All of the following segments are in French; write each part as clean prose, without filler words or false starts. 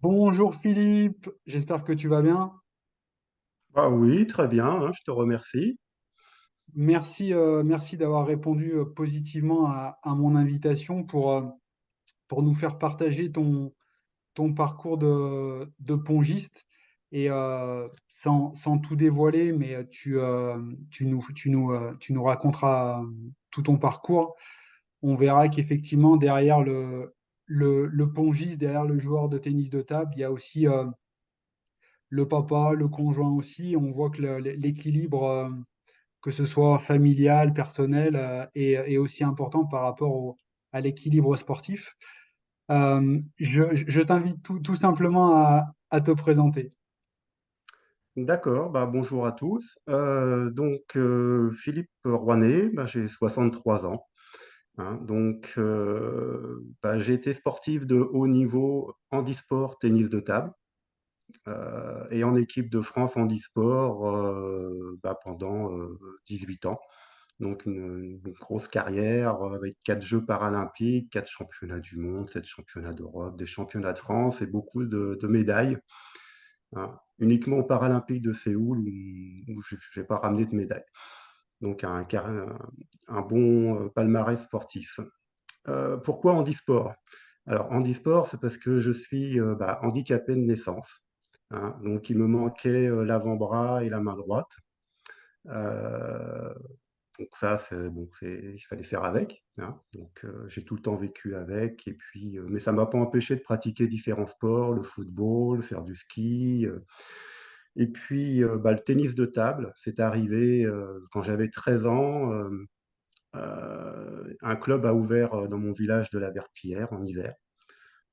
Bonjour Philippe, j'espère que tu vas bien. Ah oui, très bien, hein, je te remercie. Merci d'avoir répondu positivement à mon invitation pour nous faire partager ton parcours de pongiste. Et sans tout dévoiler, mais tu nous raconteras tout ton parcours. On verra qu'effectivement, derrière le pongiste, derrière le joueur de tennis de table, il y a aussi le papa, le conjoint aussi. On voit que l'équilibre, que ce soit familial, personnel, est aussi important par rapport à l'équilibre sportif. Je t'invite tout simplement à te présenter. D'accord, bah, bonjour à tous. Philippe Rouanet, bah, j'ai 63 ans, hein. J'ai été sportif de haut niveau handisport, tennis de table, et en équipe de France handisport pendant 18 ans. Donc une grosse carrière avec 4 Jeux paralympiques, 4 championnats du monde, 7 championnats d'Europe, des championnats de France et beaucoup de médailles, hein. Uniquement aux Paralympiques de Séoul où je n'ai pas ramené de médaille. Donc un bon palmarès sportif. Pourquoi handisport? Alors handisport, c'est parce que je suis handicapé de naissance, hein. Donc il me manquait l'avant-bras et la main droite. Euh, donc ça, il fallait faire avec, hein. J'ai tout le temps vécu avec. Mais ça ne m'a pas empêché de pratiquer différents sports, le football, faire du ski. Le tennis de table, c'est arrivé quand j'avais 13 ans. Un club a ouvert dans mon village de la Verpillière en hiver.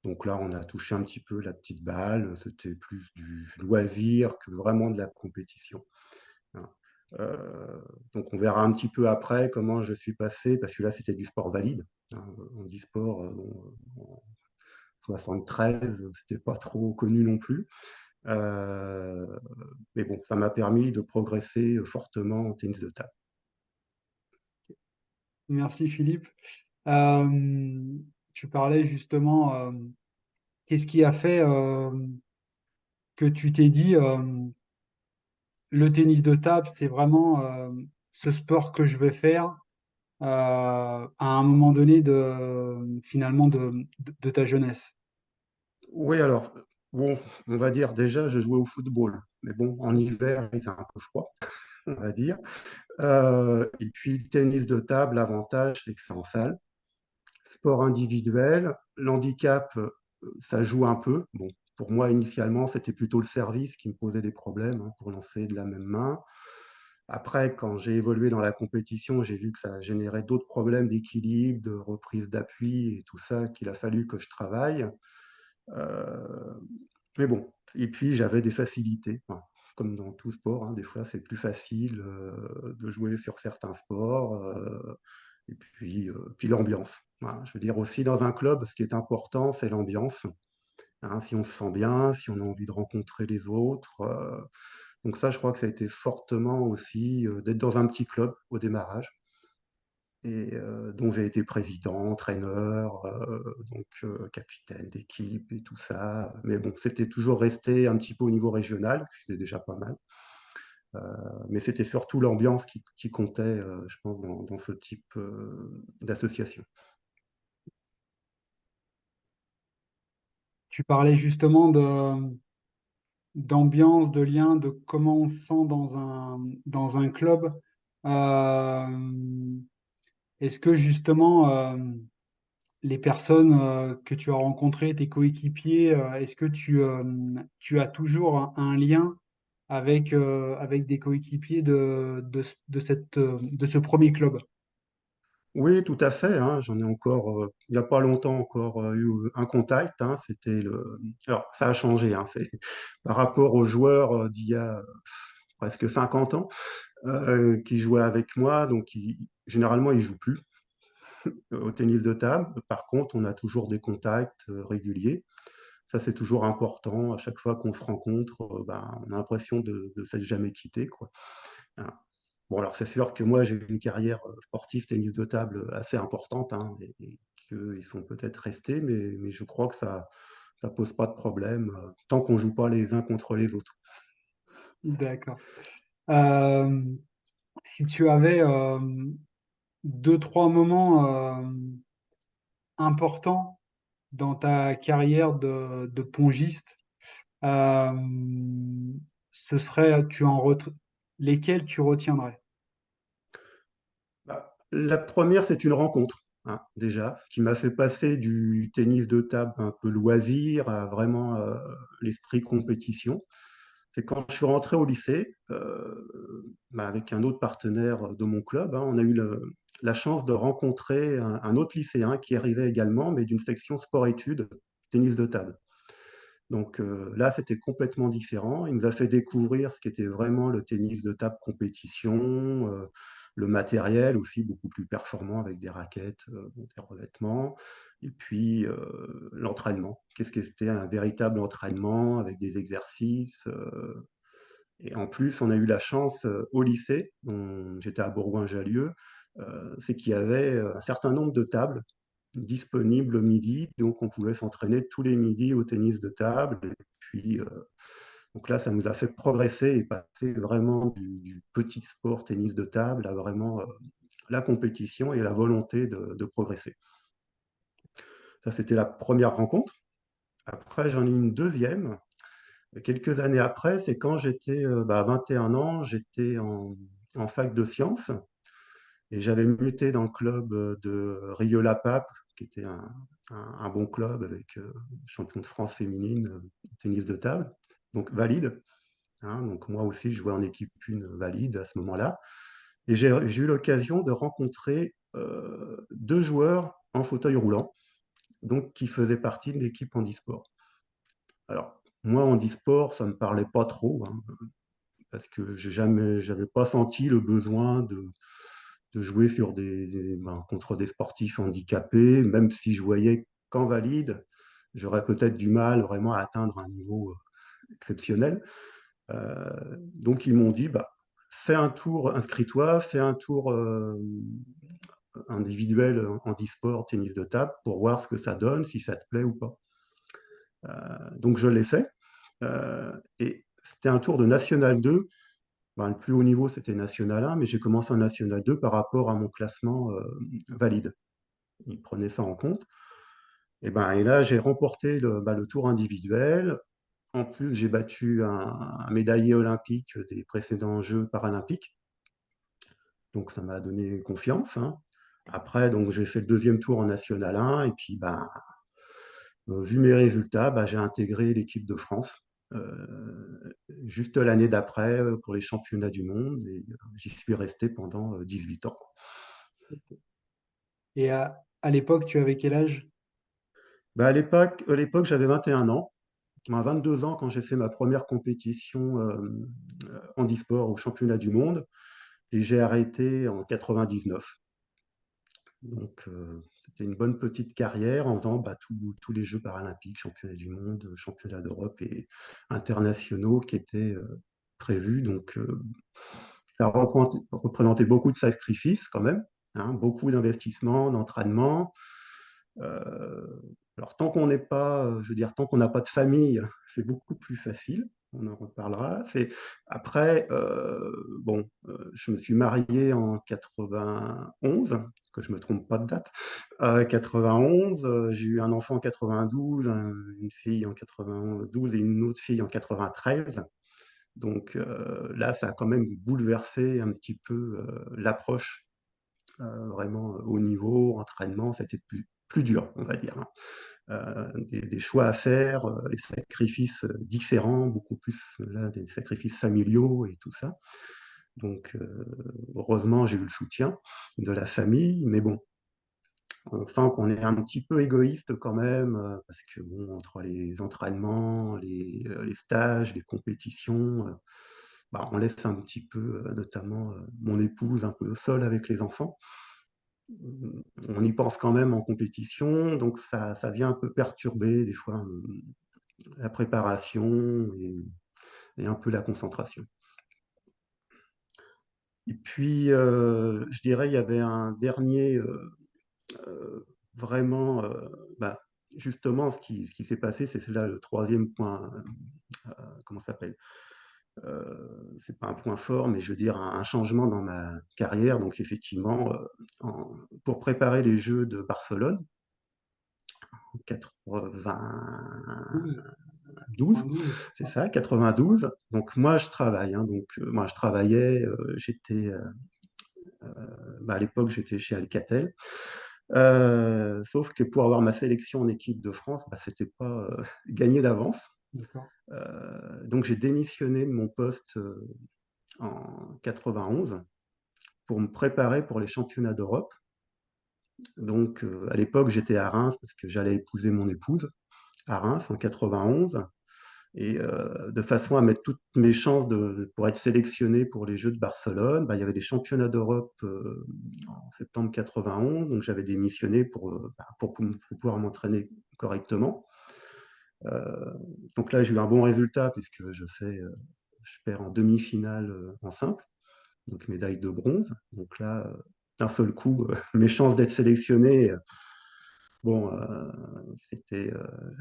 Donc là, on a touché un petit peu la petite balle. C'était plus du loisir que vraiment de la compétition, hein. Euh, donc on verra un petit peu après comment je suis passé, parce que là, c'était du sport valide, hein. On dit sport, en 73, c'était pas trop connu non plus. Euh, mais bon, ça m'a permis de progresser fortement en tennis de table. Merci Philippe. Euh, Tu parlais justement, qu'est-ce qui a fait que tu t'es dit, le tennis de table, c'est vraiment ce sport que je vais faire à un moment donné finalement de ta jeunesse. Oui, alors, bon, on va dire déjà, je jouais au football. Mais bon, en hiver, il fait un peu froid, on va dire. Et puis, le tennis de table, l'avantage, c'est que c'est en salle. Sport individuel, l'handicap, ça joue un peu. Bon, pour moi, initialement, c'était plutôt le service qui me posait des problèmes, hein, pour lancer de la même main. Après, quand j'ai évolué dans la compétition, j'ai vu que ça générait d'autres problèmes d'équilibre, de reprise d'appui et tout ça qu'il a fallu que je travaille. Euh, mais bon, et puis j'avais des facilités. Enfin, comme dans tout sport, hein, des fois c'est plus facile de jouer sur certains sports. Puis l'ambiance. Voilà. Je veux dire aussi dans un club, ce qui est important, c'est l'ambiance, hein. Si on se sent bien, si on a envie de rencontrer les autres. Donc ça, je crois que ça a été fortement aussi d'être dans un petit club au démarrage, et dont j'ai été président, entraîneur, capitaine d'équipe et tout ça. Mais bon, c'était toujours resté un petit peu au niveau régional, c'était déjà pas mal. Euh, mais c'était surtout l'ambiance qui comptait, je pense, dans ce type d'association. Tu parlais justement d'ambiance, de lien, de comment on se sent dans un club. Euh, Est-ce que justement les personnes que tu as rencontrées, tes coéquipiers, est-ce que tu as toujours un lien avec des coéquipiers de ce premier club? Oui, tout à fait, hein. J'en ai encore, il n'y a pas longtemps encore eu un contact, hein. Alors, ça a changé, hein. Par rapport aux joueurs d'il y a presque 50 ans qui jouaient avec moi. Généralement, ils jouent plus au tennis de table. Par contre, on a toujours des contacts réguliers. Ça, c'est toujours important. À chaque fois qu'on se rencontre, on a l'impression de s'être jamais quitté, quoi, hein. Bon, alors c'est sûr que moi, j'ai eu une carrière sportive tennis de table assez importante, hein, et qu'ils sont peut-être restés, mais je crois que ça ça pose pas de problème tant qu'on joue pas les uns contre les autres. D'accord. Euh, Si tu avais deux, trois moments importants dans ta carrière de pongiste, euh, ce serait, lesquels tu retiendrais? Bah, la première, c'est une rencontre, hein, déjà, qui m'a fait passer du tennis de table un peu loisir à vraiment l'esprit compétition. C'est quand je suis rentré au lycée, bah, avec un autre partenaire de mon club, hein, on a eu la chance de rencontrer un autre lycéen qui arrivait également, mais d'une section sport-études, tennis de table. Donc là, c'était complètement différent. Il nous a fait découvrir ce qu'était vraiment le tennis de table compétition, le matériel aussi beaucoup plus performant avec des raquettes, des revêtements, et puis l'entraînement. Qu'est-ce que c'était un véritable entraînement avec des exercices. Et en plus, on a eu la chance au lycée, dont j'étais à Bourgoin-Jallieu, c'est qu'il y avait un certain nombre de tables disponible le midi, donc on pouvait s'entraîner tous les midis au tennis de table. Et puis, donc là, ça nous a fait progresser et passer vraiment du petit sport tennis de table à vraiment la compétition et la volonté de progresser. Ça, c'était la première rencontre. Après, j'en ai une deuxième. Quelques années après, c'est quand j'étais à 21 ans, j'étais en fac de sciences et j'avais muté dans le club de Rieux-la-Pape, qui était un bon club avec champion de France féminine, tennis de table, donc valide, hein. Donc moi aussi, je jouais en équipe une valide à ce moment-là. Et j'ai eu l'occasion de rencontrer deux joueurs en fauteuil roulant, donc qui faisaient partie de l'équipe handisport. Alors, moi, handisport, ça ne me parlait pas trop, hein, parce que j'avais pas senti le besoin de jouer contre des sportifs handicapés, même si je voyais qu'en valide, j'aurais peut-être du mal vraiment à atteindre un niveau exceptionnel. Donc ils m'ont dit, bah, fais un tour, inscris-toi, fais un tour individuel handisport, tennis de table, pour voir ce que ça donne, si ça te plaît ou pas. Donc je l'ai fait. Et c'était un tour de National 2. Ben, le plus haut niveau, c'était National 1, mais j'ai commencé en National 2 par rapport à mon classement valide. Ils prenaient ça en compte. Et là, j'ai remporté le tour individuel. En plus, j'ai battu un médaillé olympique des précédents Jeux paralympiques. Donc, ça m'a donné confiance, hein. Après, donc, j'ai fait le deuxième tour en National 1. Et puis, vu mes résultats, j'ai intégré l'équipe de France. Juste l'année d'après pour les championnats du monde et j'y suis resté pendant 18 ans. Et à l'époque, tu avais quel âge? À l'époque, j'avais 21 ans. À 22 ans quand j'ai fait ma première compétition handisport au championnat du monde et j'ai arrêté en 99. Donc c'était une bonne petite carrière en faisant tous les Jeux paralympiques, championnats du monde, championnats d'Europe et internationaux qui étaient prévus. Donc ça représentait beaucoup de sacrifices quand même, hein, beaucoup d'investissements, d'entraînement. Euh, alors, tant qu'on n'est pas, je veux dire, tant qu'on n'a pas de famille, c'est beaucoup plus facile. On en reparlera. Après, je me suis marié en 91, que je ne me trompe pas de date. 91, j'ai eu un enfant en 92, une fille en 92 et une autre fille en 93. Donc là, ça a quand même bouleversé un petit peu l'approche vraiment au niveau, entraînement, c'était plus dur, on va dire, hein. Des choix à faire, des sacrifices différents, beaucoup plus là, des sacrifices familiaux et tout ça. Donc, heureusement, j'ai eu le soutien de la famille, mais bon, on sent qu'on est un petit peu égoïste quand même, parce que bon, entre les entraînements, les stages, les compétitions, on laisse un petit peu, notamment mon épouse, un peu seule avec les enfants. On y pense quand même en compétition, donc ça vient un peu perturber des fois la préparation et un peu la concentration. Et puis, je dirais, il y avait un dernier, vraiment, justement, ce qui s'est passé, c'est là le troisième point, comment ça s'appelle? C'est pas un point fort, mais je veux dire un changement dans ma carrière. Donc effectivement, pour préparer les Jeux de Barcelone en 92, 12, c'est ouais, ça, 92. Donc moi je travaille, hein, donc moi je travaillais, j'étais, à l'époque j'étais chez Alcatel. Sauf que pour avoir ma sélection en équipe de France, bah, c'était pas, gagné d'avance. d'accord, Donc j'ai démissionné de mon poste, en 91 pour me préparer pour les championnats d'Europe. Donc, à l'époque, j'étais à Reims parce que j'allais épouser mon épouse à Reims en 91 et de façon à mettre toutes mes chances pour être sélectionné pour les Jeux de Barcelone, bah, il y avait des championnats d'Europe, en septembre 91, donc j'avais démissionné pour pouvoir m'entraîner correctement. Heu, donc là, j'ai eu un bon résultat puisque je perds en demi-finale, en simple, donc médaille de bronze. Donc là, d'un seul coup, mes chances d'être sélectionné, bon,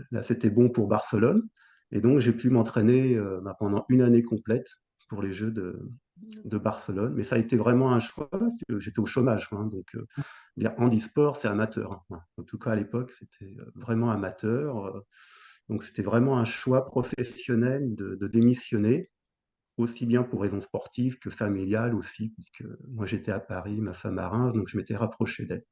là, c'était bon pour Barcelone et donc j'ai pu m'entraîner, pendant une année complète pour les Jeux de Barcelone. Mais ça a été vraiment un choix parce que j'étais au chômage, hein, donc dire handisport, c'est amateur, hein. Voilà. En tout cas, à l'époque, c'était, vraiment amateur, donc c'était vraiment un choix professionnel de démissionner, aussi bien pour raisons sportives que familiales aussi, puisque moi, j'étais à Paris, ma femme à Reims, donc je m'étais rapproché d'elle.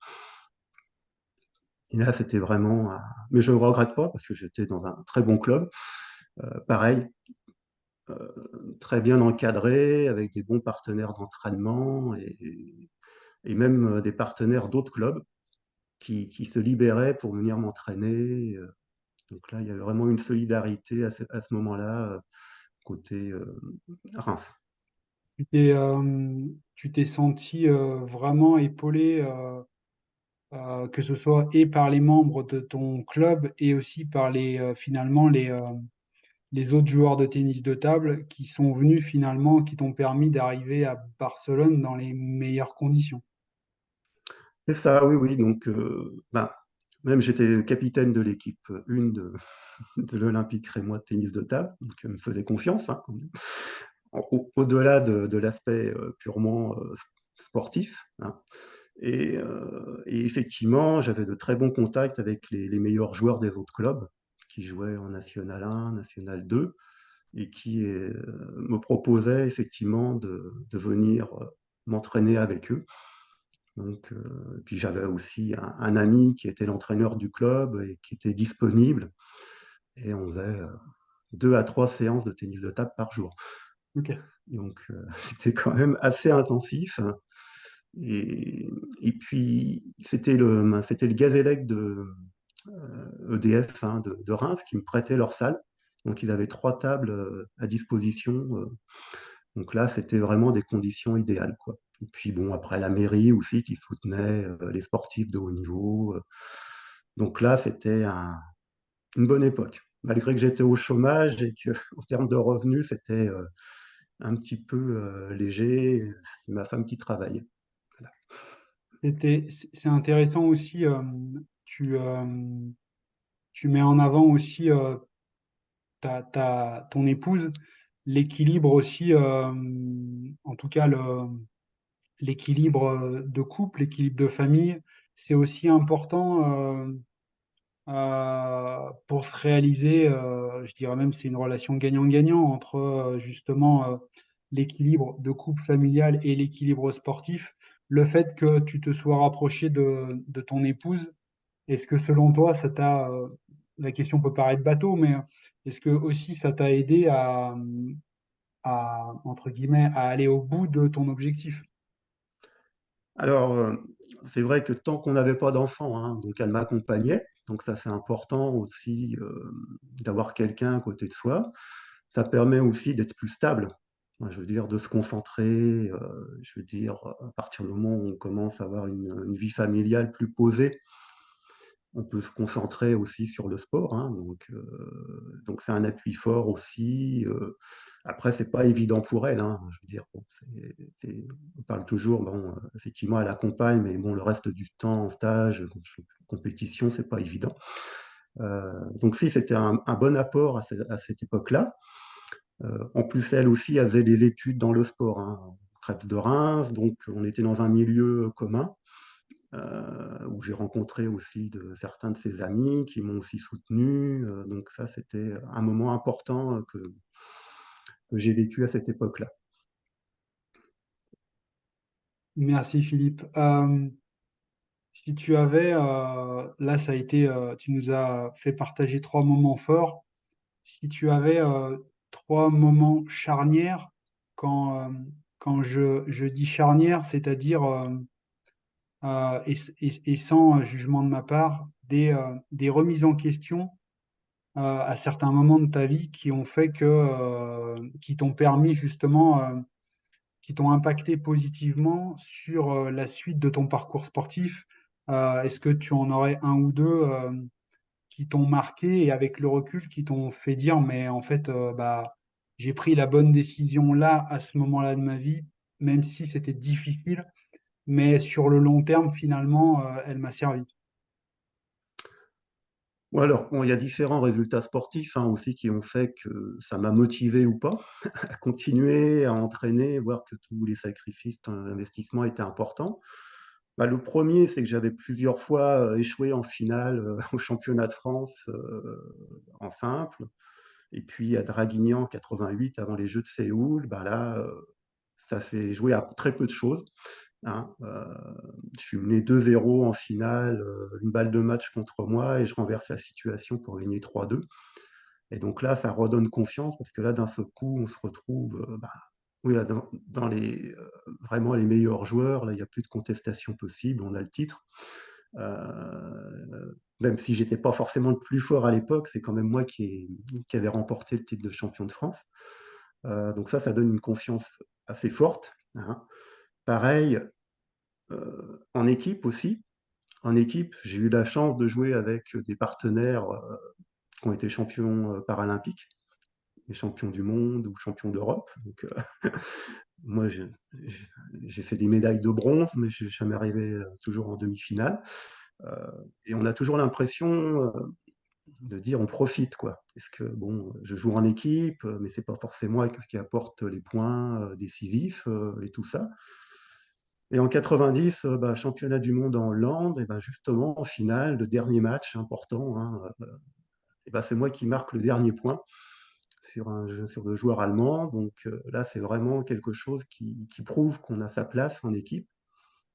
Et là, c'était vraiment un mais je ne regrette pas parce que j'étais dans un très bon club. Pareil, très bien encadré, avec des bons partenaires d'entraînement et même, des partenaires d'autres clubs qui se libéraient pour venir m'entraîner, donc là, il y avait vraiment une solidarité à ce moment-là, côté, Reims. tu t'es senti vraiment épaulé, que ce soit et par les membres de ton club et aussi par finalement les autres joueurs de tennis de table qui sont venus finalement, qui t'ont permis d'arriver à Barcelone dans les meilleures conditions. C'est ça, oui, oui, donc même j'étais capitaine de l'équipe 1 de l'Olympique rémois de tennis de table, donc elle me faisait confiance, hein, quand même. Au-delà de l'aspect, purement, sportif, hein. Et effectivement, j'avais de très bons contacts avec les meilleurs joueurs des autres clubs qui jouaient en National 1, National 2 et qui, me proposaient effectivement de venir, m'entraîner avec eux. Donc, puis j'avais aussi un ami qui était l'entraîneur du club et qui était disponible et on faisait, 2 à 3 séances de tennis de table par jour. Ok. Donc, c'était quand même assez intensif et et puis c'était le Gazélec de, EDF, hein, de Reims qui me prêtait leur salle. Donc ils avaient 3 tables, à disposition, donc là, c'était vraiment des conditions idéales, quoi. Et puis bon, après la mairie aussi qui soutenait, les sportifs de haut niveau, donc là, c'était une bonne époque. Malgré que j'étais au chômage et qu'en termes de revenus, c'était, un petit peu, léger, c'est ma femme qui travaillait. Voilà. C'est intéressant aussi, tu, tu mets en avant aussi ton épouse, l'équilibre aussi, en tout cas l'équilibre de couple, l'équilibre de famille, c'est aussi important pour se réaliser, je dirais même c'est une relation gagnant-gagnant entre justement l'équilibre de couple familial et l'équilibre sportif. Le fait que tu te sois rapproché de ton épouse, est-ce que selon toi, la question peut paraître bateau, mais est-ce que aussi ça t'a aidé entre guillemets, à aller au bout de ton objectif? Alors, c'est vrai que tant qu'on n'avait pas d'enfant, hein, donc elle m'accompagnait, donc ça, c'est important aussi, d'avoir quelqu'un à côté de soi. Ça permet aussi d'être plus stable. Moi, je veux dire, de se concentrer, je veux dire, à partir du moment où on commence à avoir une vie familiale plus posée, on peut se concentrer aussi sur le sport, hein, donc c'est un appui fort aussi, après c'est pas évident pour elle, hein, je veux dire, bon, on parle toujours, bon, effectivement elle accompagne, mais bon, le reste du temps en stage, compétition, c'est pas évident. Donc si, c'était un bon apport à cette époque-là. En plus, elle aussi, elle faisait des études dans le sport, hein, Crêpes de Reims, donc on était dans un milieu commun où j'ai rencontré aussi certains de ses amis qui m'ont aussi soutenu. Donc ça, c'était un moment important que j'ai vécu à cette époque-là. Merci Philippe. Si tu avais, là ça a été, tu nous as fait partager trois moments forts. Si tu avais trois moments charnières, quand, quand je dis charnière, c'est-à-dire, et sans jugement de ma part, des remises en question à certains moments de ta vie qui ont fait que, qui t'ont permis justement, qui t'ont impacté positivement sur la suite de ton parcours sportif. Est-ce que tu en aurais un ou deux qui t'ont marqué et avec le recul qui t'ont fait dire, mais en fait, bah, j'ai pris la bonne décision là, à ce moment-là de ma vie, même si c'était difficile, mais sur le long terme, finalement, elle m'a servi. Ou alors, bon, il y a différents résultats sportifs hein, aussi qui ont fait que ça m'a motivé ou pas à continuer, à entraîner, voir que tous les sacrifices, l'investissement étaient importants. Bah, le premier, c'est que j'avais plusieurs fois échoué en finale au championnat de France en simple. Et puis à Draguignan en 88, avant les Jeux de Séoul, bah là, ça s'est joué à très peu de choses. Hein. Je suis mené 2-0 en finale, une balle de match contre moi, et je renverse la situation pour gagner 3-2. Et donc là, ça redonne confiance, parce que là, d'un seul coup, on se retrouve bah, oui, là, dans vraiment les meilleurs joueurs. Là, il n'y a plus de contestation possible, on a le titre. Même si j'étais pas forcément le plus fort à l'époque, c'est quand même moi qui avait remporté le titre de champion de France. Donc ça donne une confiance assez forte. Hein. Pareil, en équipe aussi. En équipe, j'ai eu la chance de jouer avec des partenaires qui ont été champions paralympiques, et champions du monde ou champions d'Europe. Donc, moi, j'ai fait des médailles de bronze, mais je suis jamais arrivé toujours en demi-finale. Et on a toujours l'impression de dire on profite quoi. Est-ce que bon, je joue en équipe, mais c'est pas forcément moi qui apporte les points décisifs et tout ça. Et en 90, bah, championnat du monde en Hollande, et ben justement en finale, le dernier match important, hein, et ben c'est moi qui marque le dernier point sur le joueur allemand. Donc là, c'est vraiment quelque chose qui prouve qu'on a sa place en équipe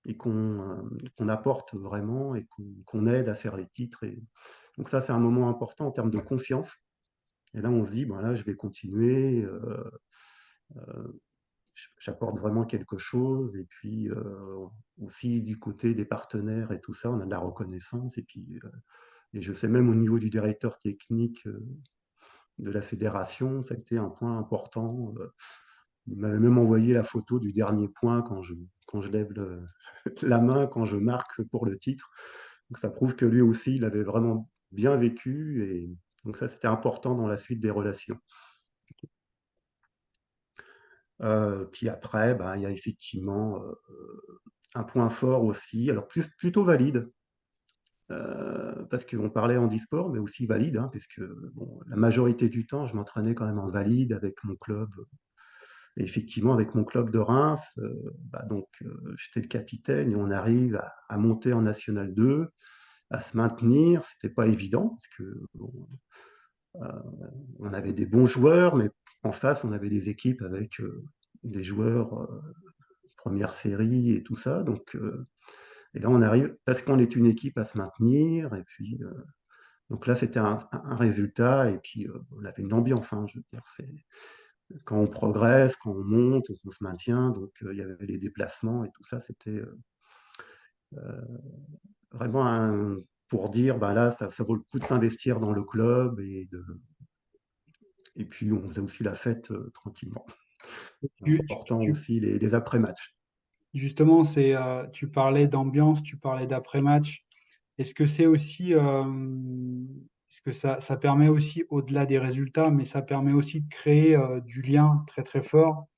et qu'on apporte vraiment et qu'on aide à faire les titres. Et donc ça, c'est un moment important en termes de confiance. Et là, on se dit, ben là, je vais continuer, j'apporte vraiment quelque chose. Et puis aussi du côté des partenaires et tout ça, on a de la reconnaissance. Et puis, et je sais même au niveau du directeur technique de la fédération, ça a été un point important. Il m'avait même envoyé la photo du dernier point quand je lève la main, quand je marque pour le titre. Donc ça prouve que lui aussi, il avait vraiment bien vécu. Et donc ça, c'était important dans la suite des relations. Puis après, bah, il y a effectivement un point fort aussi, alors plutôt valide, parce qu'on parlait handisport, mais aussi valide, hein, puisque bon, la majorité du temps, je m'entraînais quand même en valide avec mon club. Et effectivement, avec mon club de Reims, bah, donc j'étais le capitaine et on arrive à monter en National 2, à se maintenir. C'était pas évident parce que bon, on avait des bons joueurs, mais en face, on avait des équipes avec des joueurs première série et tout ça. Donc, et là, on arrive parce qu'on est une équipe à se maintenir. Et puis, donc là, c'était un résultat. Et puis, on avait une ambiance. Hein, je veux dire, c'est quand on progresse, quand on monte, on se maintient. Donc, il y avait les déplacements et tout ça. C'était vraiment pour dire, bah là, ça vaut le coup de s'investir dans le club et puis on faisait aussi la fête tranquillement, en Tu, tu- remportant tu- aussi les après-matchs. Justement, tu parlais d'ambiance, tu parlais d'après-match. Est-ce que c'est aussi, est-ce que ça permet aussi, au-delà des résultats, mais ça permet aussi de créer du lien très très fort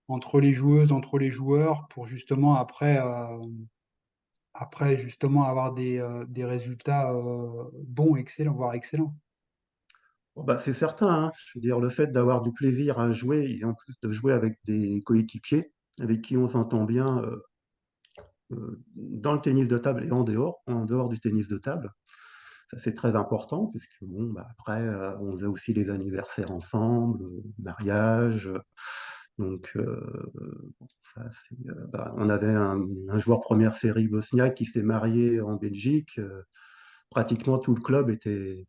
entre les joueuses, entre les joueurs, pour justement après après justement avoir des résultats bons, excellents, voire excellents. Bon, bah, c'est certain, hein. Je veux dire, le fait d'avoir du plaisir à jouer et en plus de jouer avec des coéquipiers avec qui on s'entend bien dans le tennis de table et en dehors du tennis de table, ça c'est très important parce que bon, bah, après, on faisait aussi les anniversaires ensemble, mariage. Donc, bon, ça, bah, on avait un joueur première série bosniaque qui s'est marié en Belgique. Pratiquement tout le club était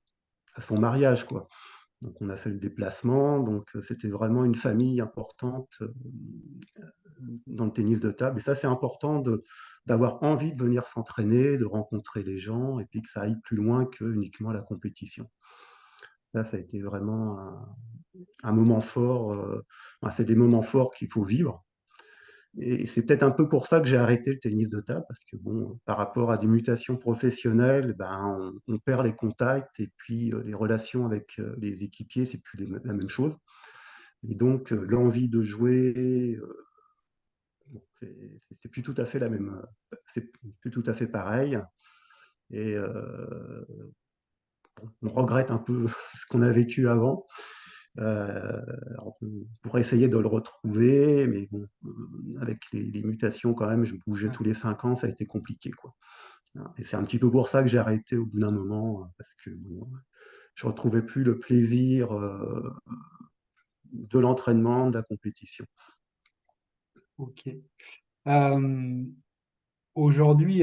à son mariage, quoi. Donc, on a fait le déplacement. Donc, c'était vraiment une famille importante dans le tennis de table. Et ça, c'est important d'avoir envie de venir s'entraîner, de rencontrer les gens et puis que ça aille plus loin que uniquement la compétition. Là, ça a été vraiment un moment fort. Enfin, c'est des moments forts qu'il faut vivre. Et c'est peut-être un peu pour ça que j'ai arrêté le tennis de table, parce que bon, par rapport à des mutations professionnelles, ben, on perd les contacts et puis les relations avec les équipiers, c'est plus la même chose. Et donc, l'envie de jouer, bon, c'est plus tout à fait la même, c'est plus tout à fait pareil. Et on regrette un peu ce qu'on a vécu avant. Alors, on pourrait essayer de le retrouver, mais bon, avec les mutations quand même, je bougeais Ouais. tous les 5 ans, ça a été compliqué, quoi. Et c'est un petit peu pour ça que j'ai arrêté au bout d'un moment, parce que bon, je retrouvais plus le plaisir de l'entraînement, de la compétition. Ok. Euh, Aujourd'hui,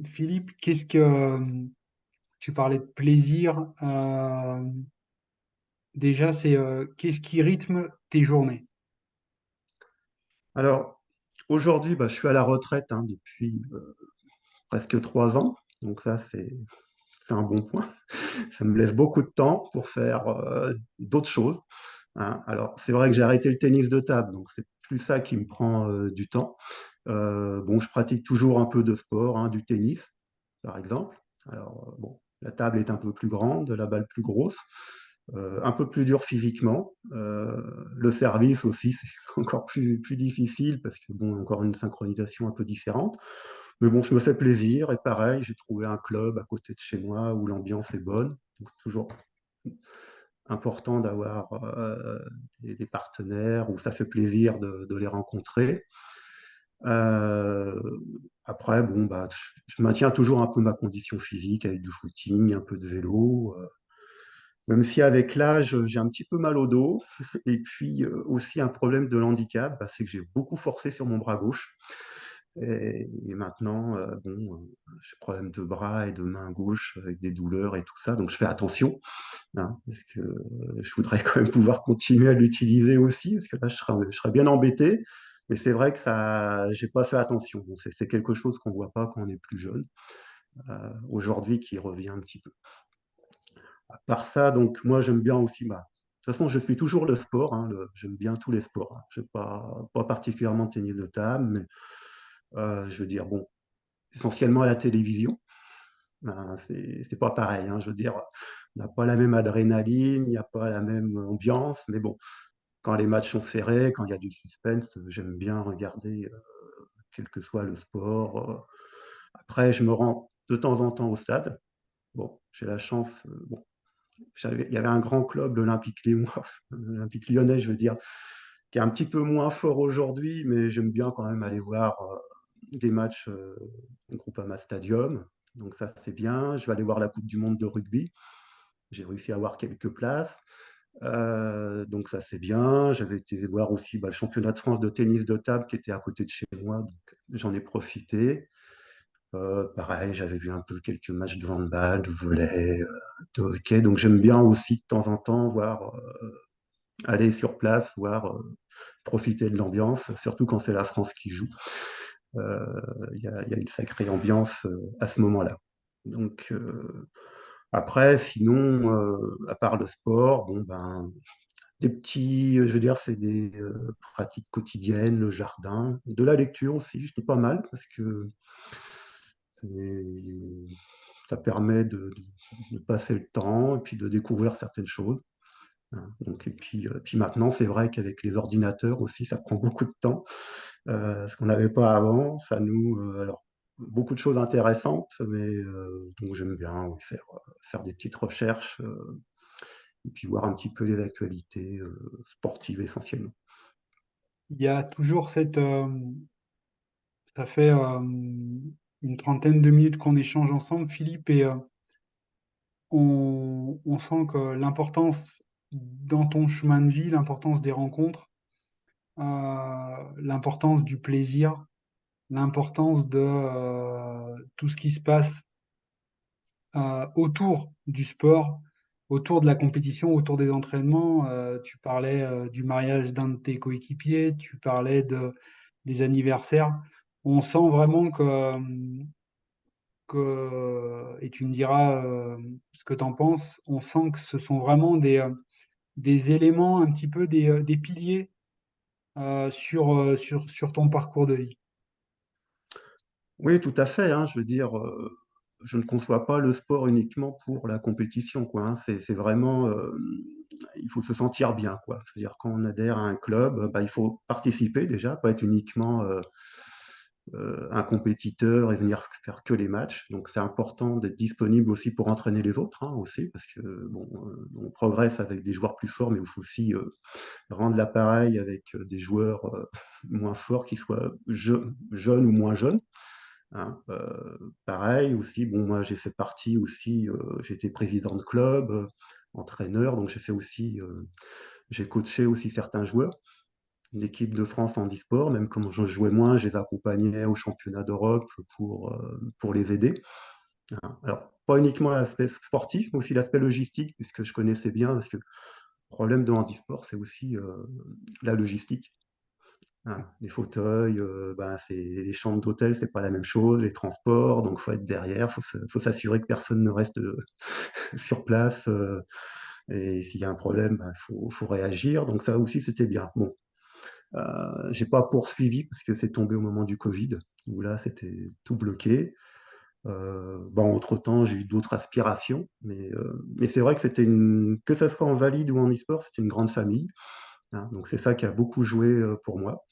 Philippe, qu'est-ce que tu parlais de plaisir? Déjà, c'est qu'est-ce qui rythme tes journées? Alors, aujourd'hui, bah, je suis à la retraite hein, depuis presque 3 ans, donc ça, c'est un bon point. Ça me laisse beaucoup de temps pour faire d'autres choses, hein. Alors, c'est vrai que j'ai arrêté le tennis de table, donc c'est plus ça qui me prend du temps. Bon, je pratique toujours un peu de sport, hein, du tennis, par exemple. Alors, bon, la table est un peu plus grande, la balle plus grosse, un peu plus dur physiquement. Le service aussi, c'est encore plus difficile parce que, bon, encore une synchronisation un peu différente. Mais bon, je me fais plaisir et pareil, j'ai trouvé un club à côté de chez moi où l'ambiance est bonne. Donc, toujours important d'avoir des partenaires où ça fait plaisir de les rencontrer. Euh, Après, bon, bah, je maintiens toujours un peu ma condition physique avec du footing, un peu de vélo. Même si avec l'âge, j'ai un petit peu mal au dos. Et puis aussi un problème de handicap, bah, c'est que j'ai beaucoup forcé sur mon bras gauche. Et maintenant, bon, j'ai problème de bras et de main gauche avec des douleurs et tout ça. Donc je fais attention, hein, parce que je voudrais quand même pouvoir continuer à l'utiliser aussi, parce que là, je serais bien embêté. Mais c'est vrai que ça, j'ai pas fait attention. Bon, c'est quelque chose qu'on voit pas quand on est plus jeune. Aujourd'hui, qui revient un petit peu. À part ça, donc moi, j'aime bien aussi. Bah, de toute façon, je suis toujours le sport, hein, j'aime bien tous les sports, hein. Je n'ai pas particulièrement de tennis de table, mais je veux dire, bon, essentiellement à la télévision. Ben, c'est pas pareil, hein, je veux dire, on n'a pas la même adrénaline, il n'y a pas la même ambiance, mais bon, quand les matchs sont serrés, quand il y a du suspense, j'aime bien regarder, quel que soit le sport. Après, je me rends de temps en temps au stade. Bon, j'ai la chance, bon, il y avait un grand club, l'Olympique Lyonnais, l'Olympique Lyonnais, je veux dire, qui est un petit peu moins fort aujourd'hui, mais j'aime bien quand même aller voir des matchs au Groupama Stadium. Donc ça, c'est bien. Je vais aller voir la Coupe du Monde de rugby. J'ai réussi à avoir quelques places. Donc ça, c'est bien. J'avais été voir aussi bah, le championnat de France de tennis de table qui était à côté de chez moi. Donc j'en ai profité. Pareil, j'avais vu un peu quelques matchs de handball, de volley, de hockey. Donc j'aime bien aussi de temps en temps voir, aller sur place, voir, profiter de l'ambiance, surtout quand c'est la France qui joue. Euh, il y a une sacrée ambiance à ce moment-là. Donc après, sinon, à part le sport, bon ben des petits, je veux dire, c'est des pratiques quotidiennes, le jardin, de la lecture aussi, je dis pas mal parce que c'est- ça permet de passer le temps et puis de découvrir certaines choses, hein. Donc, et puis maintenant, c'est vrai qu'avec les ordinateurs aussi, ça prend beaucoup de temps, ce qu'on n'avait pas avant. Ça nous, alors, beaucoup de choses intéressantes, mais donc j'aime bien oui, faire des petites recherches et puis voir un petit peu les actualités sportives essentiellement. Il y a toujours ça fait une trentaine de minutes qu'on échange ensemble, Philippe, et on sent que l'importance dans ton chemin de vie, l'importance des rencontres, l'importance du plaisir, l'importance de tout ce qui se passe autour du sport, autour de la compétition, autour des entraînements. Tu parlais du mariage d'un de tes coéquipiers, tu parlais des anniversaires. On sent vraiment et tu me diras ce que tu en penses, on sent que ce sont vraiment des éléments, un petit peu des piliers sur ton parcours de vie. Oui, tout à fait, hein, je veux dire, je ne conçois pas le sport uniquement pour la compétition, quoi, hein. C'est vraiment, il faut se sentir bien, quoi. C'est-à-dire quand on adhère à un club, bah, il faut participer déjà, pas être uniquement, un compétiteur et venir faire que les matchs. Donc c'est important d'être disponible aussi pour entraîner les autres, hein, aussi, parce que bon, on progresse avec des joueurs plus forts, mais il faut aussi, rendre l'appareil avec, des joueurs, moins forts, qu'ils soient jeunes ou moins jeunes. Hein, pareil aussi, bon moi j'ai fait partie aussi, j'étais président de club, entraîneur, donc j'ai fait aussi, j'ai coaché aussi certains joueurs d'équipe de France en e-sport, même quand je jouais moins, je les accompagnais au championnat d'Europe pour les aider. Hein. Alors pas uniquement l'aspect sportif, mais aussi l'aspect logistique, puisque je connaissais bien, parce que le problème de handisport, c'est aussi la logistique. Hein, les fauteuils, ben, c'est les chambres d'hôtel, c'est pas la même chose, les transports, donc faut être derrière, faut s'assurer que personne ne reste sur place. Et s'il y a un problème, ben, faut réagir. Donc ça aussi, c'était bien. Bon, j'ai pas poursuivi parce que c'est tombé au moment du Covid, où là, c'était tout bloqué. Bon, entre-temps, j'ai eu d'autres aspirations, mais c'est vrai que que ça soit en valide ou en e-sport, c'était une grande famille. Hein, donc c'est ça qui a beaucoup joué pour moi.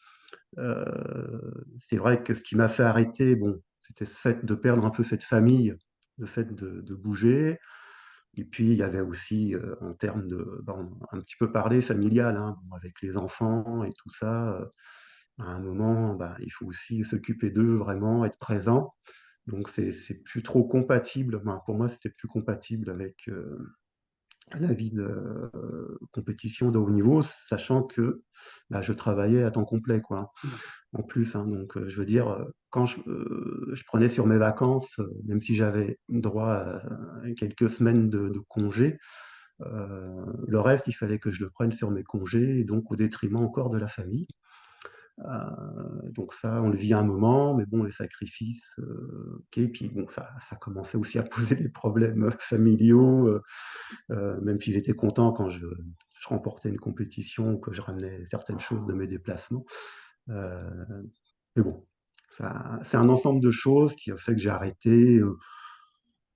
C'est vrai que ce qui m'a fait arrêter, bon, c'était le fait de perdre un peu cette famille, le fait de bouger. Et puis, il y avait aussi, en termes de, ben, on a un petit peu parlé familial, hein, bon, avec les enfants et tout ça. À un moment, bah, il faut aussi s'occuper d'eux vraiment, être présent. Donc, c'est plus trop compatible. Ben, pour moi, c'était plus compatible avec la vie de compétition de haut niveau, sachant que bah, je travaillais à temps complet, quoi, en plus, hein. Donc, je veux dire, quand je prenais sur mes vacances, même si j'avais droit à quelques semaines de congés, le reste, il fallait que je le prenne sur mes congés, et donc au détriment encore de la famille. Donc ça, on le vit un moment, mais bon, les sacrifices, OK. Puis bon, ça commençait aussi à poser des problèmes familiaux, même si j'étais content quand je remportais une compétition ou que je ramenais certaines choses de mes déplacements. Heu, mais bon, ça c'est un ensemble de choses qui a fait que j'ai arrêté,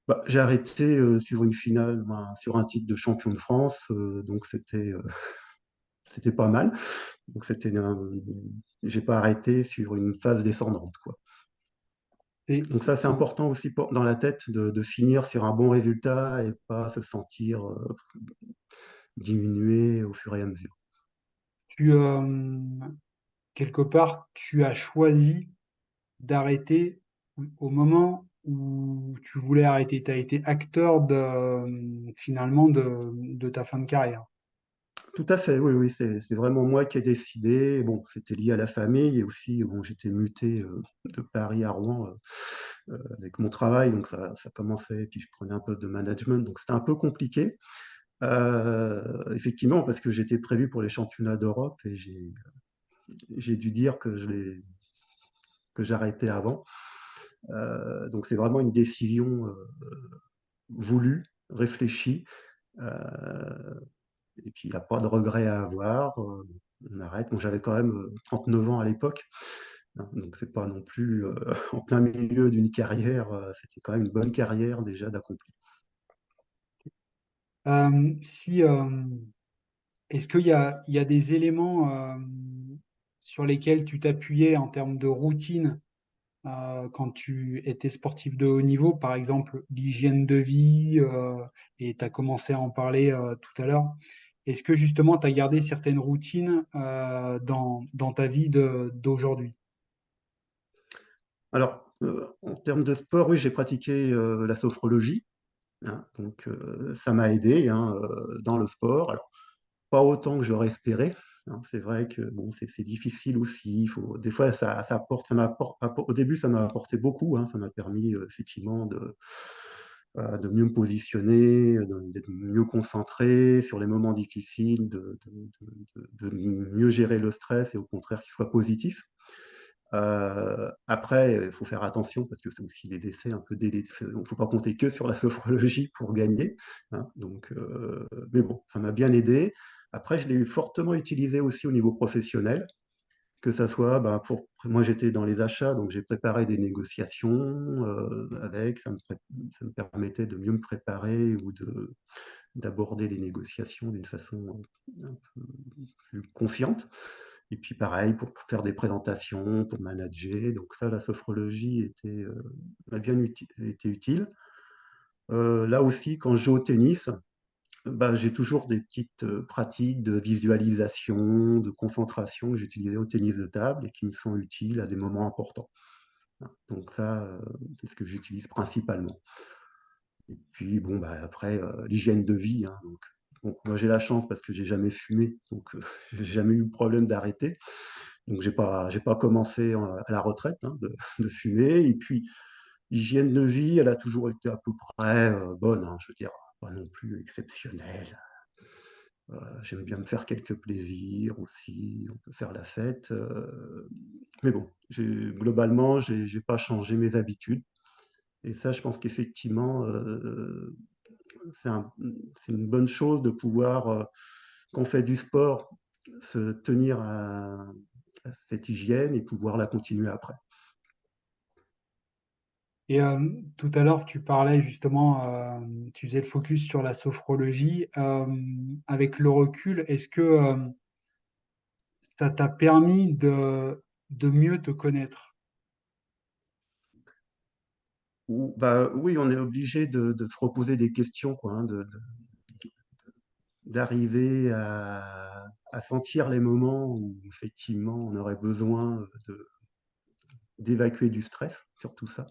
bah, j'ai arrêté, sur une finale, ben, sur un titre de champion de France, donc c'était pas mal. Donc c'était un j'ai pas arrêté sur une phase descendante, quoi. Et Donc ça, c'est c'est- important aussi pour dans la tête de finir sur un bon résultat et pas se sentir, diminué au fur et à mesure. tu, quelque part, tu as choisi d'arrêter au moment où tu voulais arrêter. Tu as été acteur finalement de ta fin de carrière. Tout à fait, oui, oui, c'est vraiment moi qui ai décidé. Bon, c'était lié à la famille et aussi, bon, j'étais muté, de Paris à Rouen, avec mon travail, donc ça commençait et puis je prenais un poste de management, donc c'était un peu compliqué. Effectivement, parce que j'étais prévu pour les championnats d'Europe et j'ai dû dire que j'arrêtais avant. Donc c'est vraiment une décision, voulue, réfléchie, heu et puis il n'y a pas de regret à avoir, on arrête. Bon, j'avais quand même, 39 ans à l'époque, hein, donc c'est pas non plus, en plein milieu d'une carrière, c'était quand même une bonne carrière déjà d'accompli. Si, est-ce il y a des éléments sur lesquels tu t'appuyais en termes de routine quand tu étais sportif de haut niveau, par exemple l'hygiène de vie, et tu as commencé à en parler tout à l'heure. Est-ce que justement tu as gardé certaines routines dans ta vie d'aujourd'hui? Alors, en termes de sport, oui, j'ai pratiqué, la sophrologie, hein, donc ça m'a aidé, hein, dans le sport. Alors, pas autant que j'aurais espéré, hein. C'est vrai que bon, c'est difficile aussi. Il faut des fois ça apporte ça m'apporte au début, ça m'a apporté beaucoup, hein. Ça m'a permis, effectivement de mieux me positionner, d'être mieux concentré sur les moments difficiles, de mieux gérer le stress et au contraire qu'il soit positif. Après, il faut faire attention parce que c'est aussi des essais un peu il ne faut pas compter que sur la sophrologie pour gagner, hein, donc mais bon, ça m'a bien aidé. Après, je l'ai fortement utilisé aussi au niveau professionnel, que ça soit, bah, pour moi, j'étais dans les achats, donc j'ai préparé des négociations, avec, ça me permettait de mieux me préparer ou d'aborder les négociations d'une façon, un peu plus confiante. Et puis pareil pour faire des présentations, pour manager, donc ça, la sophrologie m'a bien été utile. Là aussi, quand je joue au tennis, bah, j'ai toujours des petites, pratiques de visualisation, de concentration que j'utilisais au tennis de table et qui me sont utiles à des moments importants. Hein, donc ça, c'est ce que j'utilise principalement. Et puis bon, bah, après, l'hygiène de vie, hein, donc bon, moi j'ai la chance parce que j'ai jamais fumé, donc j'ai jamais eu le problème d'arrêter. Donc j'ai pas commencé à la retraite, hein, de fumer et puis hygiène de vie, elle a toujours été à peu près, bonne, hein, je veux dire, pas non plus exceptionnelle. J'aime bien me faire quelques plaisirs aussi, on peut faire la fête, mais bon, j'ai pas changé mes habitudes et ça, je pense qu'effectivement, c'est un c'est une bonne chose de pouvoir, quand on fait du sport, se tenir à cette hygiène et pouvoir la continuer après. Et tout à l'heure, tu parlais justement, tu faisais le focus sur la sophrologie. Avec le recul, est-ce que ça t'a permis de mieux te connaître? Ou bah, oui, on est obligé de se reposer des questions quoi, hein, d'arriver à sentir les moments où effectivement on aurait besoin, d'évacuer du stress, surtout ça,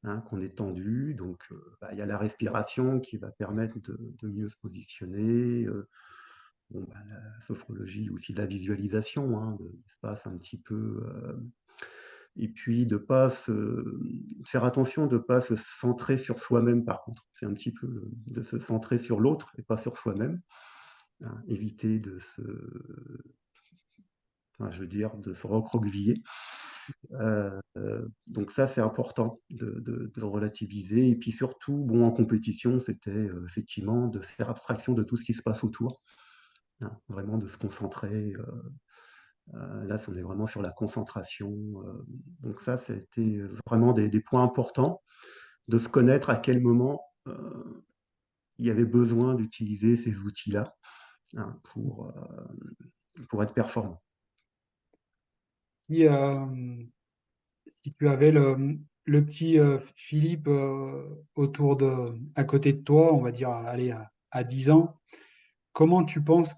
hein, qu'on est tendu donc bah, il y a la respiration qui va permettre de mieux se positionner, bon, bah, la sophrologie, aussi de la visualisation, hein, de l'espace un petit peu, et puis de pas se faire attention de pas se centrer sur soi-même par contre. C'est un petit peu, de se centrer sur l'autre et pas sur soi-même, hein. Éviter enfin, je veux dire, de se recroqueviller. Donc ça, c'est important de relativiser et puis surtout, bon, en compétition, c'était, effectivement de faire abstraction de tout ce qui se passe autour, hein. Vraiment de se concentrer, là, on est vraiment sur la concentration, donc ça, c'était vraiment des points importants, de se connaître à quel moment, il y avait besoin d'utiliser ces outils-là, hein, pour être performant. Si, si tu avais le petit Philippe à côté de toi, on va dire, allez, à 10 ans, comment tu penses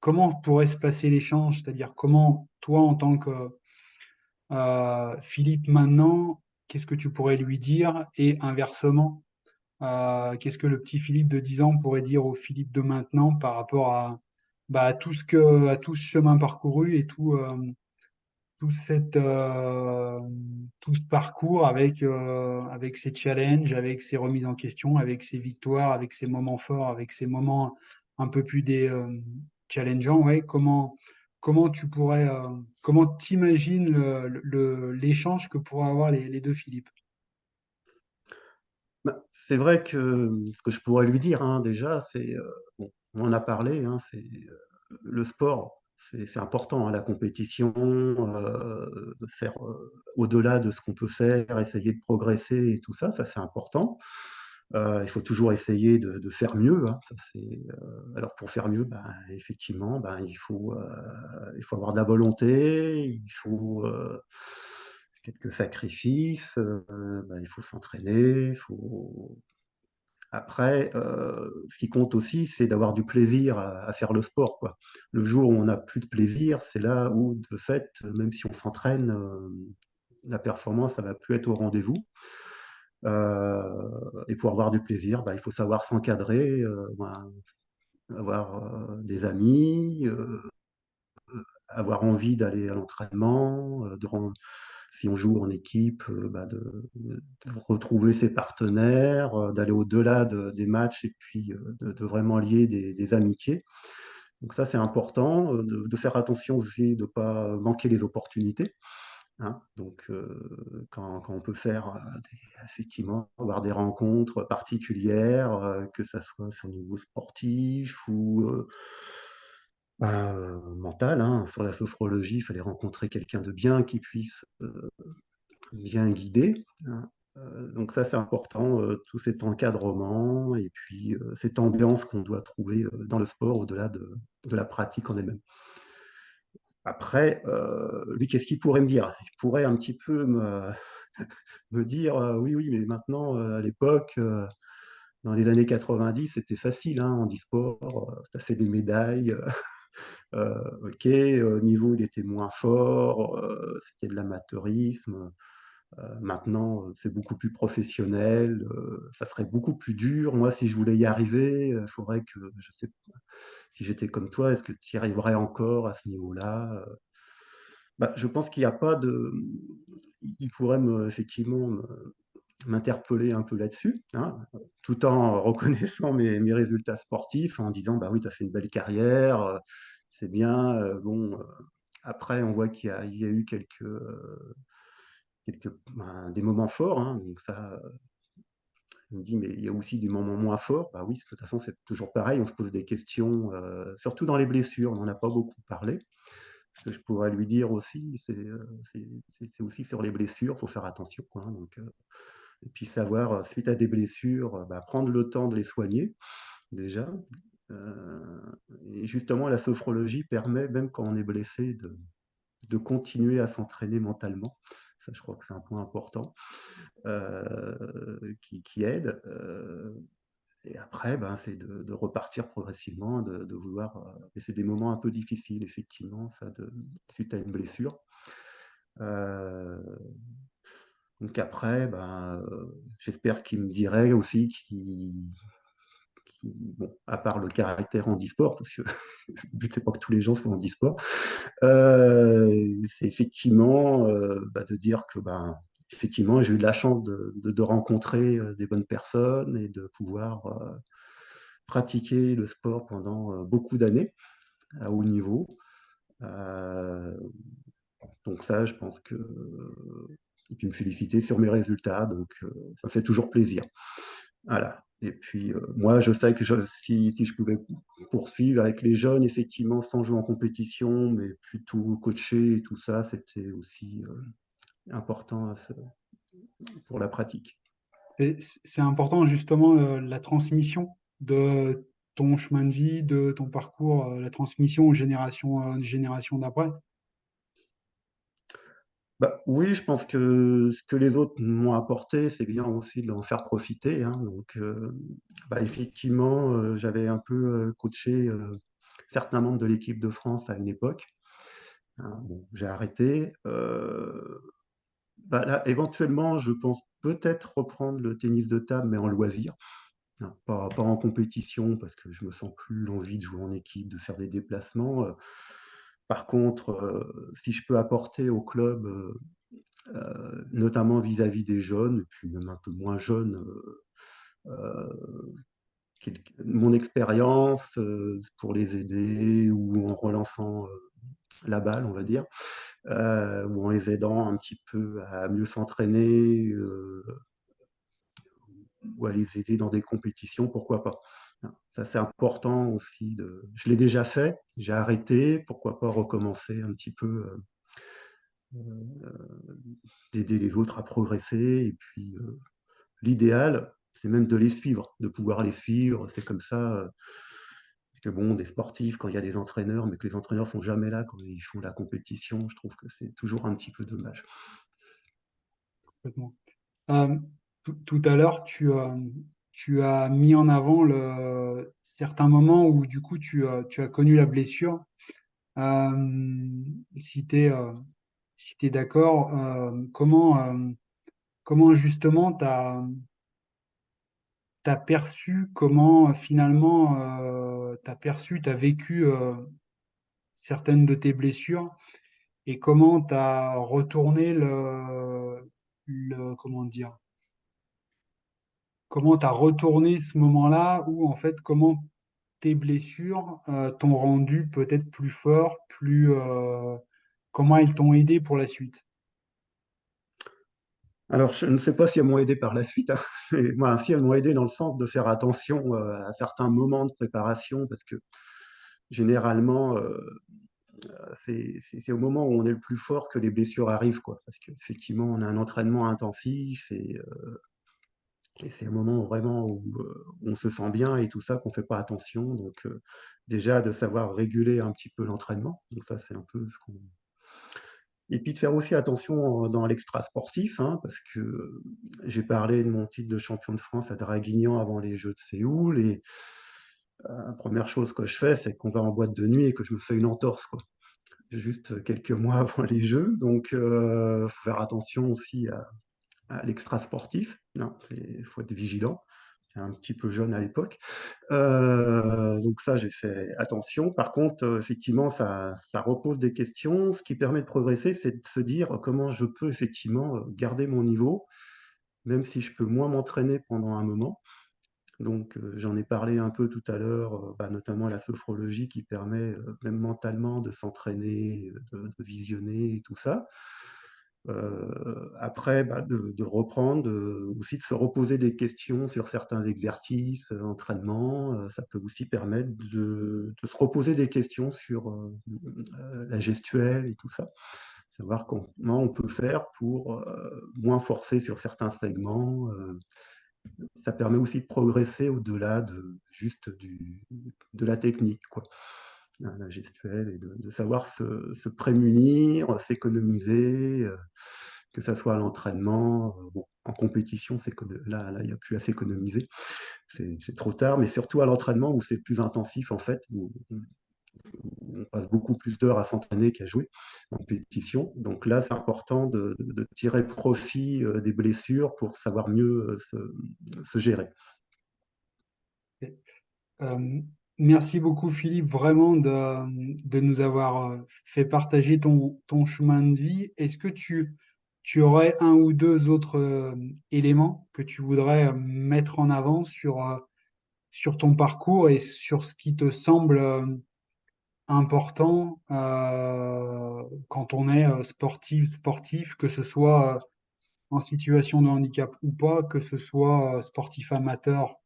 comment pourrait se passer l'échange? C'est-à-dire comment toi, en tant que Philippe maintenant, qu'est-ce que tu pourrais lui dire? Et inversement, qu'est-ce que le petit Philippe de 10 ans pourrait dire au Philippe de maintenant par rapport à à tout ce chemin parcouru et tout tout ce parcours avec ses challenges, avec ses remises en question, avec ses victoires, avec ses moments forts, avec ses moments un peu plus challengeants, ouais. Comment tu pourrais, comment t'imagines l'échange que pourraient avoir les deux Philippe? Bah, c'est vrai que, ce que je pourrais lui dire, hein, déjà, c'est, bon, on en a parlé, hein, le sport, c'est important, hein, la compétition, de faire, au-delà de ce qu'on peut faire, essayer de progresser et tout ça, ça c'est important. Il faut toujours essayer de faire mieux, hein, ça c'est, alors pour faire mieux, ben, effectivement, ben, il faut avoir de la volonté, quelques sacrifices, bah, il faut s'entraîner, il faut après, ce qui compte aussi, c'est d'avoir du plaisir à faire le sport, quoi. Le jour où on n'a plus de plaisir, c'est là où, de fait, même si on s'entraîne, la performance, ça va plus être au rendez-vous. Et pour avoir du plaisir, bah, il faut savoir s'encadrer, ben, avoir, des amis, avoir envie d'aller à l'entraînement, si on joue en équipe, bah, de retrouver ses partenaires, d'aller au-delà des matchs et puis de vraiment lier des amitiés. Donc ça, c'est important, de faire attention aussi de ne pas manquer les opportunités, hein. Donc quand on peut faire effectivement avoir des rencontres particulières, que ça soit sur le niveau sportif ou mental, hein. Sur la sophrologie, il fallait rencontrer quelqu'un de bien qui puisse bien guider, hein. Donc ça, c'est important, tout cet encadrement et puis cette ambiance qu'on doit trouver dans le sport au-delà de la pratique en elle-même. Après, lui, qu'est-ce qu'il pourrait me dire? Il pourrait un petit peu me dire, «Oui, oui, mais maintenant, à l'époque, dans les années 90, c'était facile, hein, handisport, tu as fait des médailles, OK, au niveau, il était moins fort, c'était de l'amateurisme, maintenant, c'est beaucoup plus professionnel, ça serait beaucoup plus dur. Moi, si je voulais y arriver, il faudrait que je sais pas, si j'étais comme toi, est-ce que tu y arriverais encore à ce niveau-là?» Bah, je pense qu'il y a pas de il pourrait effectivement m'interpeller un peu là-dessus, hein, tout en reconnaissant mes résultats sportifs, en disant: «Bah oui, tu as fait une belle carrière, c'est bien, bon», après on voit qu'il y a eu ben, des moments forts, hein, donc ça, on me dit: «Mais il y a aussi des moments moins forts». Bah oui, de toute façon, c'est toujours pareil, on se pose des questions, surtout dans les blessures, on n'en a pas beaucoup parlé. Ce que je pourrais lui dire aussi, c'est aussi sur les blessures, il faut faire attention, quoi, hein, donc et puis savoir, suite à des blessures, bah, prendre le temps de les soigner, déjà, heu et justement la sophrologie permet, même quand on est blessé, de continuer à s'entraîner mentalement. Ça, je crois que c'est un point important, qui aide, et après, ben, c'est de repartir progressivement, de vouloir, et c'est des moments un peu difficiles effectivement, ça, suite à une blessure. Heu, donc après, ben, j'espère qu'il me dirait aussi bon, à part le caractère handisport, parce que le but c'est pas que tous les gens soient handisport, c'est effectivement, bah, de dire que, ben, effectivement, j'ai eu de la chance de rencontrer, des bonnes personnes et de pouvoir, pratiquer le sport pendant, beaucoup d'années, à haut niveau. Heu, donc ça, je pense que et puis me féliciter sur mes résultats, donc ça fait toujours plaisir. Voilà, et puis, moi, je sais que si je pouvais poursuivre avec les jeunes, effectivement, sans jouer en compétition, mais plutôt coacher et tout ça, c'était aussi, important pour la pratique. Et c'est important justement la transmission de ton chemin de vie, de ton parcours, la transmission aux générations d'après. Bah, oui, je pense que ce que les autres m'ont apporté, c'est bien aussi de l'en faire profiter, hein, donc bah, effectivement, j'avais un peu, coaché, certains membres de l'équipe de France à une époque, hein. Bon, j'ai arrêté, bah, là, éventuellement, je pense peut-être reprendre le tennis de table, mais en loisir, hein, pas en compétition parce que je me sens plus l'envie de jouer en équipe, de faire des déplacements, par contre, si je peux apporter au club, notamment vis-à-vis des jeunes et puis même un peu moins jeunes, mon expérience, pour les aider ou en relançant, la balle, on va dire, ou en les aidant un petit peu à mieux s'entraîner, ou à les aider dans des compétitions, pourquoi pas? Hein, ça, c'est important aussi je l'ai déjà fait, j'ai arrêté, pourquoi pas recommencer un petit peu, d'aider les autres à progresser et puis, l'idéal, c'est même de les suivre, de pouvoir les suivre. C'est comme ça, parce que bon, des sportifs, quand il y a des entraîneurs, mais que les entraîneurs sont jamais là quand ils font la compétition, je trouve que c'est toujours un petit peu dommage. complètement. Euh, tout à l'heure, tu as mis en avant certains moments où du coup tu as connu la blessure. Euh, si tu es, si t'es d'accord, comment justement t'as perçu, comment finalement t'as perçu, t'as vécu certaines de tes blessures et comment t'as retourné comment dire, comment t'as retourné ce moment-là où en fait comment tes blessures t'ont rendu peut-être plus fort, comment elles t'ont aidé pour la suite. Alors, je ne sais pas si elles m'ont aidé par la suite, hein, mais moi, si elles m'ont aidé dans le sens de faire attention à certains moments de préparation, parce que généralement, c'est au moment où on est le plus fort que les blessures arrivent, quoi. Parce qu'effectivement, on a un entraînement intensif et c'est un moment vraiment où on se sent bien et tout ça, qu'on ne fait pas attention. Donc, déjà, de savoir réguler un petit peu l'entraînement. Donc, ça, c'est un peu ce qu'on. Et puis de faire aussi attention dans l'extra sportif, hein, parce que j'ai parlé de mon titre de champion de France à Draguignan avant les Jeux de Séoul. Et la première chose que je fais, c'est qu'on va en boîte de nuit et que je me fais une entorse, quoi. Juste quelques mois avant les Jeux. Donc, faut faire attention aussi à l'extra sportif. Il faut être vigilant. C'est un petit peu jeune à l'époque. Donc ça, j'ai fait attention. Par contre, effectivement, ça repose des questions. Ce qui permet de progresser, c'est de se dire comment je peux effectivement garder mon niveau, même si je peux moins m'entraîner pendant un moment. Donc, j'en ai parlé un peu tout à l'heure, notamment la sophrologie qui permet, même mentalement, de s'entraîner, de visionner et tout ça. Après, de reprendre, aussi de se reposer des questions sur certains exercices, entraînements, ça peut aussi permettre de se reposer des questions sur, la gestuelle et tout ça. Savoir comment on peut faire pour, moins forcer sur certains segments, ça permet aussi de progresser au-delà de juste de la technique, quoi. La gestuelle et de savoir se prémunir, s'économiser, que ça soit à l'entraînement, bon, en compétition, là, il n'y a plus à s'économiser, c'est trop tard, mais surtout à l'entraînement où c'est plus intensif en fait, où on passe beaucoup plus d'heures à s'entraîner qu'à jouer en compétition. Donc là, c'est important de tirer profit des blessures pour savoir mieux se gérer. Euh, Merci beaucoup Philippe, vraiment de nous avoir fait partager ton chemin de vie. Est-ce que tu aurais un ou deux autres éléments que tu voudrais mettre en avant sur ton parcours et sur ce qui te semble important quand on est sportif, que ce soit en situation de handicap ou pas, que ce soit sportif amateur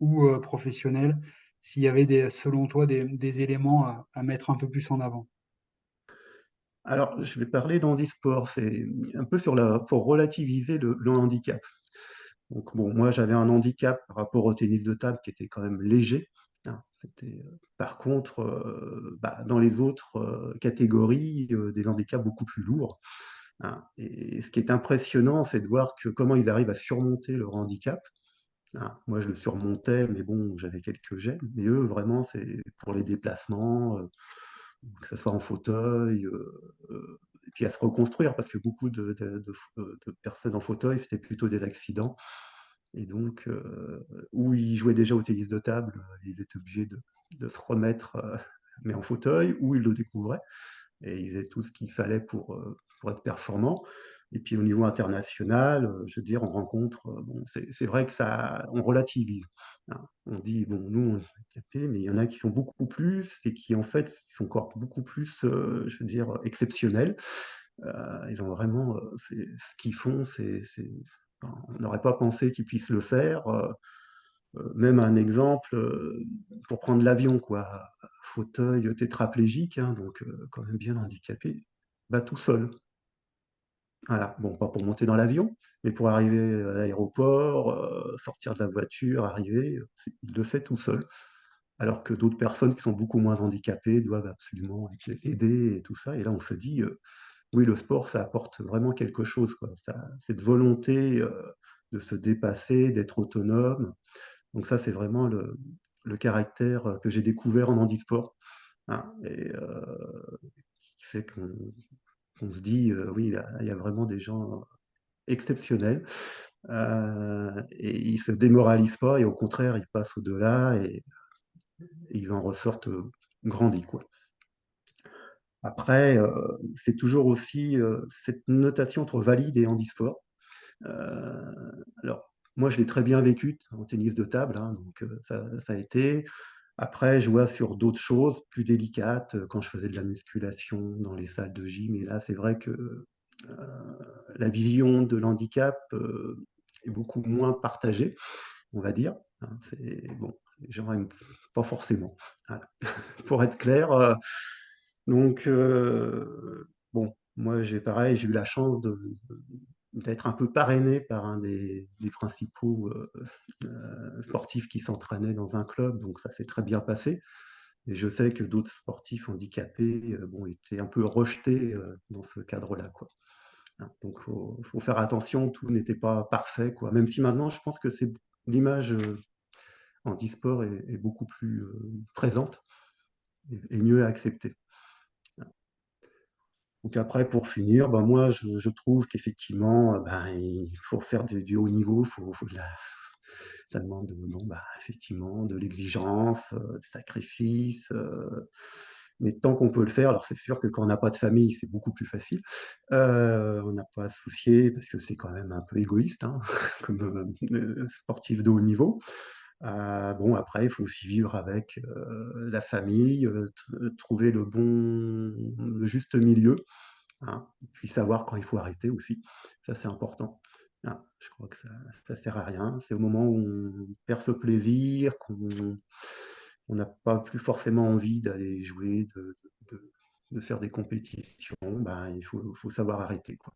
ou professionnel, s'il y avait selon toi des éléments à mettre un peu plus en avant. Alors, je vais parler d'handisport, c'est un peu pour relativiser le handicap. Donc bon, moi j'avais un handicap par rapport au tennis de table qui était quand même léger, hein. Par contre, dans les autres catégories, des handicaps beaucoup plus lourds, hein. Et ce qui est impressionnant, c'est de voir comment ils arrivent à surmonter leur handicap, hein. Moi je le surmontais, mais bon, j'avais quelques gênes. Mais eux, vraiment, c'est pour les déplacements, que ce soit en fauteuil, et puis à se reconstruire, parce que beaucoup de personnes en fauteuil, c'était plutôt des accidents. Et donc, où ils jouaient déjà au tennis de table, ils étaient obligés de se remettre, mais en fauteuil, ou ils le découvraient et ils faisaient tout ce qu'il fallait pour être performants. Et puis au niveau international, je veux dire, on rencontre, bon, c'est vrai que ça, on relativise, hein. On dit, bon, nous, on est handicapés, mais il y en a qui sont beaucoup plus et qui, en fait, sont encore beaucoup plus, je veux dire, exceptionnels. Ils ont vraiment, ce qu'ils font, enfin, on n'aurait pas pensé qu'ils puissent le faire. Même un exemple, pour prendre l'avion, quoi. Fauteuil tétraplégique, hein, donc quand même bien handicapé, bah, tout seul. Voilà. Bon, pas pour monter dans l'avion, mais pour arriver à l'aéroport, sortir de la voiture, arriver, il le fait tout seul. Alors que d'autres personnes qui sont beaucoup moins handicapées doivent absolument être aidées et tout ça. Et là, on se dit, oui, le sport, ça apporte vraiment quelque chose, quoi. Cette volonté de se dépasser, d'être autonome. Donc ça, c'est vraiment le caractère que j'ai découvert en handisport, hein, et qui fait qu'on se dit, oui, il y a vraiment des gens exceptionnels, et ils se démoralisent pas et au contraire, ils passent au-delà et ils en ressortent grandis, quoi. Après, c'est toujours aussi cette notation entre valide et handisport. Heu, alors moi, je l'ai très bien vécu en tennis de table, hein, donc ça a été. Après, je vois sur d'autres choses plus délicates, quand je faisais de la musculation dans les salles de gym et là, c'est vrai que, la vision de l'handicap, est beaucoup moins partagée, on va dire, hein. C'est bon, les gens aiment pas forcément, voilà. Pour être clair, donc bon, moi, j'ai eu la chance d'être un peu parrainé par un des principaux, sportifs qui s'entraînait dans un club, donc ça s'est très bien passé et je sais que d'autres sportifs handicapés, bon, étaient un peu rejetés, dans ce cadre-là, quoi, hein. Donc faut faire attention, tout n'était pas parfait, quoi. Même si maintenant je pense que c'est l'image, handisport est beaucoup plus, présente et mieux acceptée. Donc après pour finir, bah, moi je trouve qu'effectivement, ben, il faut faire du haut niveau, faut de la ça demande, bon, bah, effectivement de l'exigence, du sacrifice, mais tant qu'on peut le faire, alors c'est sûr que quand on n'a pas de famille, c'est beaucoup plus facile. On n'a pas à se soucier parce que c'est quand même un peu égoïste, hein, comme, sportif de haut niveau. Bon après, il faut aussi vivre avec, la famille, trouver le juste milieu, hein, puis savoir quand il faut arrêter aussi. Ça, c'est important. Ah, je crois que ça sert à rien. C'est au moment où on perd ce plaisir, on n'a pas plus forcément envie d'aller jouer, de de faire des compétitions, ben, il faut savoir arrêter, quoi.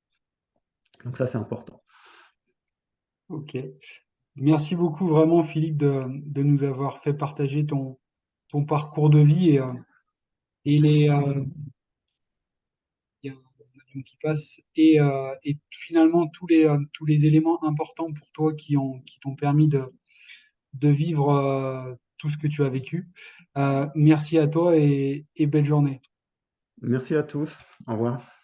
Donc ça, c'est important. Ok. Merci beaucoup vraiment Philippe de nous avoir fait partager ton parcours de vie et il y a un avion qui passe et finalement tous les éléments importants pour toi qui t'ont permis de vivre tout ce que tu as vécu. Merci à toi et belle journée. Merci à tous. Au revoir.